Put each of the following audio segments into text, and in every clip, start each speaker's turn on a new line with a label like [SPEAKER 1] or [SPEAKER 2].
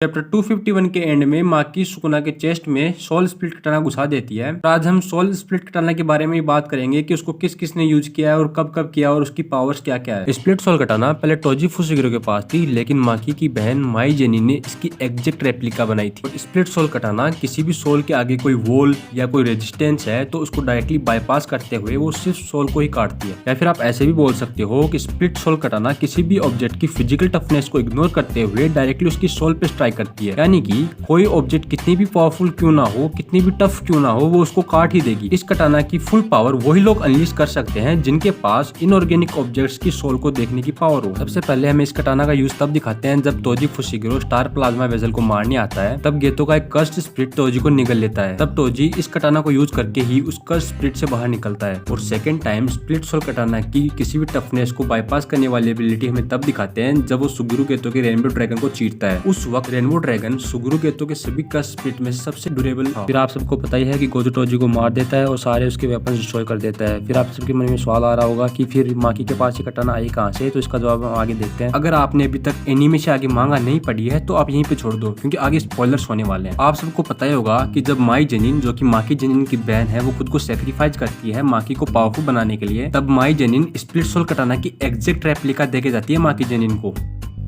[SPEAKER 1] Chapter 251 के and में माकी Sukuna के चेस्ट में सोल स्प्लिट कटाना घुसा देती है। तो आज हम सोल स्प्लिट कटाना के बारे में बात करेंगे कि उसको किस किसने यूज किया है और कब कब किया और उसकी पावर्स क्या क्या है। स्प्लिट सोल कटाना पहले टोजी फुशिगिरो के पास थी, लेकिन माकी की बहन माई जेनी ने इसकी एग्जैक्ट रेप्लिका बनाई थी। स्प्लिट सोल कटाना किसी भी सोल के आगे कोई वॉल या कोई रेजिस्टेंस है तो उसको डायरेक्टली बाईपास करते हुए वो सिर्फ सोल को ही काटती है। या फिर आप ऐसे भी बोल सकते हो कि स्प्लिट सोल कटाना किसी भी ऑब्जेक्ट की फिजिकल टफनेस को इग्नोर करते हुए डायरेक्टली उसकी सोल पे स्ट्राइक करती है। यानी कि कोई ऑब्जेक्ट कितनी भी पावरफुल क्यों ना हो, कितनी भी टफ क्यों ना हो, वो उसको काट ही देगी। इस कटाना की फुल पावर वही लोग अनलीश कर सकते हैं जिनके पास इनऑर्गेनिक ऑब्जेक्ट्स की सोल को देखने की पावर हो। सबसे पहले हमें इस कटाना का यूज तब दिखाते हैं जब टोजी फुशिगिरो स्टार प्लाज्मा वेसल को मारने आता है। तब गेतो का एक कर्स्ट स्प्लिट टोजी को निगल लेता है। तब टोजी इस कटाना को यूज करके ही उस कर्स्ट स्प्लिट से बाहर निकलता है। और सेकंड टाइम स्प्लिट सोल कटाना की किसी भी टफनेस को बाईपास करने वाली एबिलिटी हमें तब दिखाते हैं जब वो सुगुरु गेतो के रेनबो ड्रैगन को चीरता है। उस वक्त रेनबो ड्रैगन सुगुरु गेतो के सभी कर्स्ट स्प्लिट में सबसे ड्यूरेबल था। फिर आप सबको पता ही है कि गोजो टोजी को मार देता है और सारे उसके वेपन डिस्ट्रॉय कर देता है। फिर आप सबके मन में सवाल आ रहा होगा कि फिर माकी के पास ये कटाना आई कहां से, तो इसका जवाब हम आगे देखते हैं। अगर आपने अभी तक एनीमे से आगे मांगा नहीं पढ़ी है तो आप यहीं पे छोड़ दो, क्योंकि आगे स्पॉयलर्स होने वाले हैं। आप सबको पता ही होगा कि जब माई जेनिन, जो कि माकी जेनिन की बहन है, वो खुद को सेक्रीफाइस करती है माकी को पावरफुल बनाने के लिए, तब माई जेनिन स्प्लिट सोल कटाना की एग्जैक्ट रेप्लिका देके जाती है माकी जेनिन को।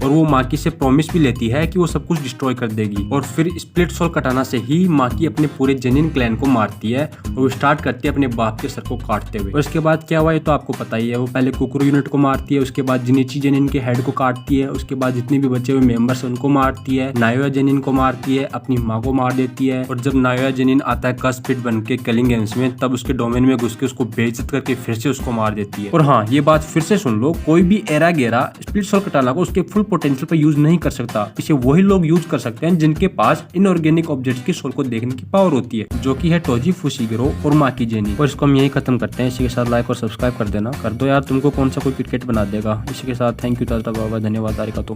[SPEAKER 1] और वो माकी से प्रॉमिस भी लेती है कि वो सब कुछ डिस्ट्रॉय कर देगी। और फिर स्प्लिट सोल कटाना से ही माकी अपने पूरे जेनिन क्लैन को मारती है और वो स्टार्ट करती है अपने बाप के सर को काटते हुए। और इसके बाद क्या हुआ ये तो आपको पता ही है। वो पहले कुकुरु यूनिट को मारती है, उसके बाद जिनिची जेनिन के हेड को काटती है, उसके बाद जितने भी बचे हुए मेंबर्स उनको मारती है, नायोया जेनिन को मारती है, अपनी माँ को मार देती है। और जब नायोया जेनिन आता है कर्स्ट स्प्लिट बन के किलिंग गेम्स में, तब उसके डोमेन में घुस के उसको बेइज्जत करके फिर से उसको मार देती है। और हाँ, ये बात फिर से सुन लो, कोई भी एरा गेरा स्प्लिट सोल कटाना को उसके फुल पोटेंशियल पर यूज नहीं कर सकता। इसे वही लोग यूज कर सकते हैं जिनके पास इनऑर्गेनिक ऑब्जेक्ट्स की सोल को देखने की पावर होती है, जो कि है टोजी फुशिगिरो और माकी जेनी। और इसको हम यही खत्म करते हैं। इसी के साथ लाइक और सब्सक्राइब कर देना। कर दो यार, तुमको कौन सा कोई क्रिकेट बना देगा। इसी के साथ थैंक यू टाटा बाबा, धन्यवाद।